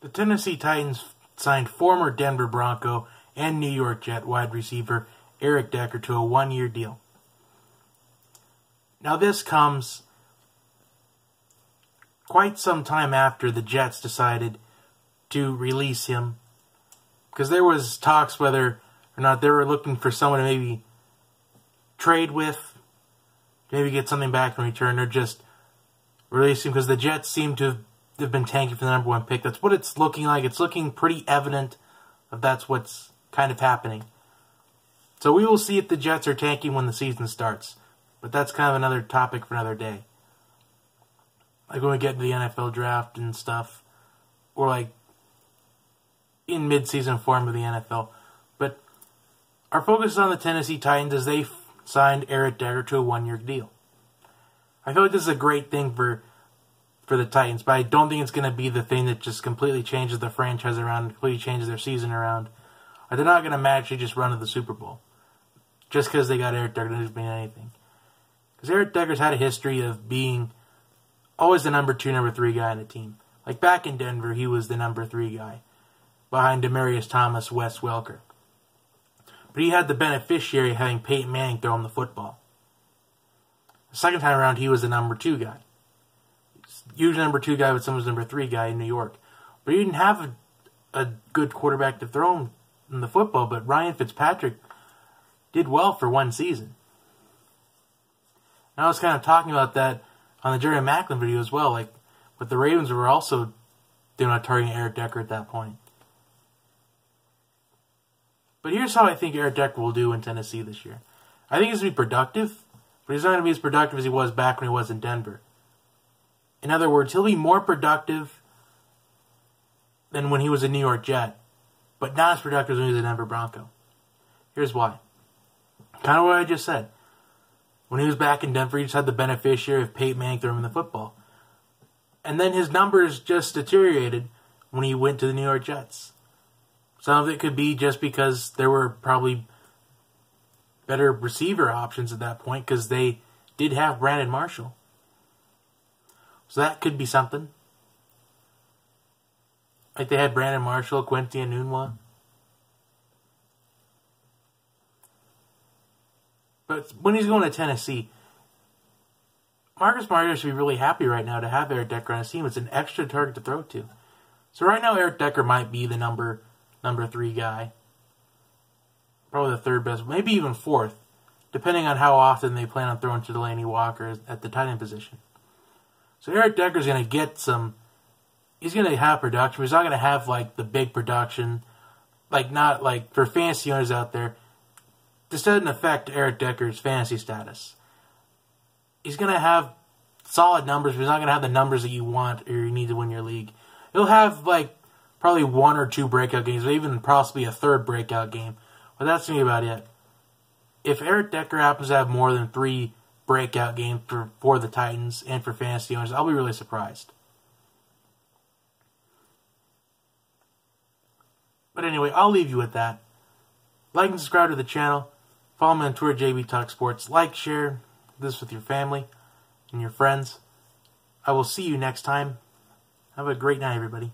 The Tennessee Titans signed former Denver Bronco and New York Jet wide receiver Eric Decker to a one-year deal. Now this comes quite some time after the Jets decided to release him, because there was talks whether or not they were looking for someone to maybe trade with, maybe get something back in return, or just release him, because the Jets seem to have been tanking for the number one pick. That's what it's looking like. It's looking pretty evident that that's what's kind of happening. So we will see if the Jets are tanking when the season starts. But that's kind of another topic for another day. Like when we get to the NFL draft and stuff, or like in mid-season form of the NFL. But our focus is on the Tennessee Titans as they signed Eric Decker to a one-year deal. I feel like this is a great thing for the Titans, but I don't think it's going to be the thing that just completely changes the franchise around, completely changes their season around. Or they're not going to magically just run to the Super Bowl. Just because they got Eric Decker doesn't mean anything. Because Eric Decker's had a history of being always the number 2, number 3 guy on the team. Like back in Denver, he was the number 3 guy, behind Demaryius Thomas, Wes Welker. But he had the beneficiary of having Peyton Manning throw him the football. The second time around, he was the number 2 guy. Usually number 2 guy, but someone's number 3 guy in New York. But he didn't have a good quarterback to throw him the football, but Ryan Fitzpatrick did well for one season. And I was kind of talking about that on the Jerry Maclin video as well, like, but the Ravens were also not targeting Eric Decker at that point. But here's how I think Eric Decker will do in Tennessee this year. I think he's going to be productive, but he's not going to be as productive as he was back when he was in Denver. In other words, he'll be more productive than when he was a New York Jet, but not as productive as when he was a Denver Bronco. Here's why. Kind of what I just said. When he was back in Denver, he just had the beneficiary of Peyton Manning throwing him the football. And then his numbers just deteriorated when he went to the New York Jets. Some of it could be just because there were probably better receiver options at that point, because they did have Brandon Marshall. So that could be something. Like they had Brandon Marshall, Quincy Enunwa. But when he's going to Tennessee, Marcus Mariota should be really happy right now to have Eric Decker on his team. It's an extra target to throw to. So right now, Eric Decker might be the number 3 guy. Probably the third best, maybe even fourth, depending on how often they plan on throwing to Delanie Walker at the tight end position. So Eric Decker's going to get he's going to have production. He's not going to have like the big production, like not like for fantasy owners out there. This doesn't affect Eric Decker's fantasy status. He's going to have solid numbers, but he's not going to have the numbers that you want or you need to win your league. He'll have like probably 1 or 2 breakout games, or even possibly a third breakout game. But that's going to be about it. If Eric Decker happens to have more than 3 breakout games for the Titans and for fantasy owners, I'll be really surprised. But anyway, I'll leave you with that. Like and subscribe to the channel. Follow me on Twitter, JB Talk Sports. Like, share this with your family and your friends. I will see you next time. Have a great night, everybody.